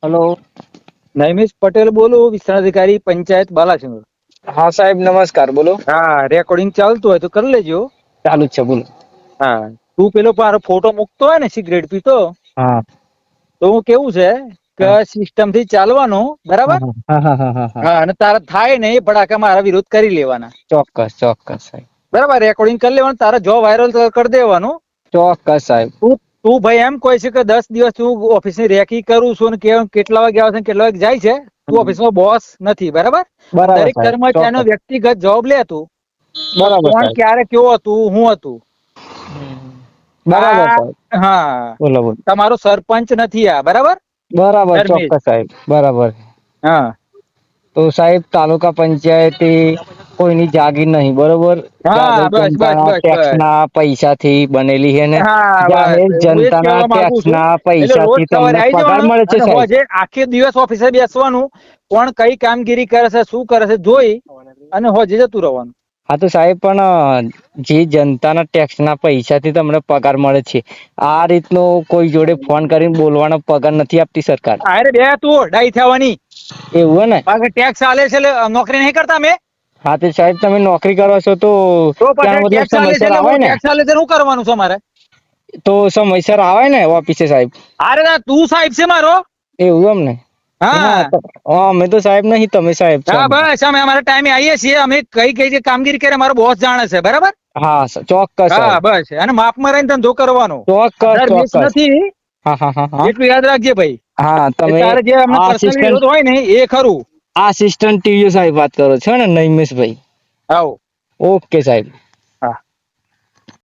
Hello. Naimish Patel બોલું, વિસ્તરણાધિકારી પંચાયત બાલાસિનોર. હા સાહેબ, નમસ્કાર. બોલો. હા, રેકોર્ડિંગ ચાલતું હોય તો કરી લેજો. ચાલુ જ છે, બોલો. હા, તું પેલો મારો ફોટો મૂકતો હોય ને સિગરેટ પીતો, હા તો હું કેવું છે કે હા સિસ્ટમ થી ચાલવાનું, બરાબર. હા હા હા હા હા. હા, અને તારા થાય ને એ ભડાકા મારા વિરોધ કરી લેવાના, ચોક્કસ ચોક્કસ સાહેબ. બરાબર. રેકોર્ડિંગ કરી લેવાનું, તારા જો વાયરલ કરી દેવાનું. ચોક્કસ સાહેબ. તું ભાઈ એમ કહે છે કે 10 દિવસ તું ઓફિસ ની રેકી કરું છું ને કેટલા વાગે આવે છે કેટલા વાગે જાય છે. તું ઓફિસમાં બોસ નથી, બરાબર. બરાબર દરેક સાહેબ, કર્મચારીનો ચોક્કસ. વ્યક્તિગત જવાબ લે તું કે બરાબર કોણ સાહેબ. ક્યારે કેવો હતું, હું હતું. બરાબર આ સાહેબ. હા, બોલો બોલો. તમારો સરપંચ નથી આ, બરાબર. બરાબર, ધર્મેશ. ચોક્કસ સાહેબ. બરાબર. હા તો સાહેબ, તાલુકા પંચાયતે કોઈની જાગીર નહીં, બરોબર. હા, જાહેર બસ બસ જનતાના બસ ટેક્સ બસ. ના પૈસા થી બનેલી છે ને. હા, જાહેર બસ હું એ જ જનતાના કહેવા માંગુ ટેક્સ છું. ના એટલે પૈસા રોજ થી સવારે તમને આવી પગાર જવાનું મળે છે અને સાહેબ. હોજે આખી દિવસ ઓફિસે બેસવાનું, કોણ કઈ કામગીરી કરે છે, શું કરે છે જોઈ અને હોજે જતું રહેવાનું. હા તો સાહેબ, પણ જે જનતાના ટેક્સ ના પૈસાથી તમને પગાર મળે છે, આ રીતનો કોઈ જોડે ફોન કરીને બોલવાનો પગાર નથી આપતી સરકાર. અરે બે તું ડાઈ થવાની. એવું હે ને. ટેક્સ આલે છે એટલે નોકરી નહીં કરતા અમે. હા તો સાહેબ, તમે નોકરી કરો છો તો તો ત્યાં પછી મતલબ ટેક્સ આલે છે સમયસર એટલે આવે હું ને. ટેક્સ આલે છે, શું કરવાનું છે મારે? તો સમયસર આવે ને ઓફિસે સાહેબ. અરે તું સાહેબ છે મારો. એવું એમ ને. હા અમે તો સાહેબ નહીં, તમે સાહેબ છો હા, અમારા. બસ અમે અમારા ટાઈમે આવીએ છીએ. અમે કઈ કઈ કામગીરી કરે મારો બોસ જાણે છે, બરાબર. હા ચોક્કસ હા, સાહેબ. બસ. અને માપમાં રહીને ધંધો કરવાનો. ચોક્કસ ધર્મેશ ચોક્કસ. નથી, હા હા હા હા. એટલું યાદ રાખજે ભાઈ. હા, એ તમે તારે જે અમને પર્સનલ આસિસ્ટન્ટ વિરોધ હોય ને એ ખરું. આસિસ્ટન્ટ ટીડીઓ સાહેબ વાત કરો છો ને, નૈમેશભાઈ? આવો. ઓકે સાહેબ.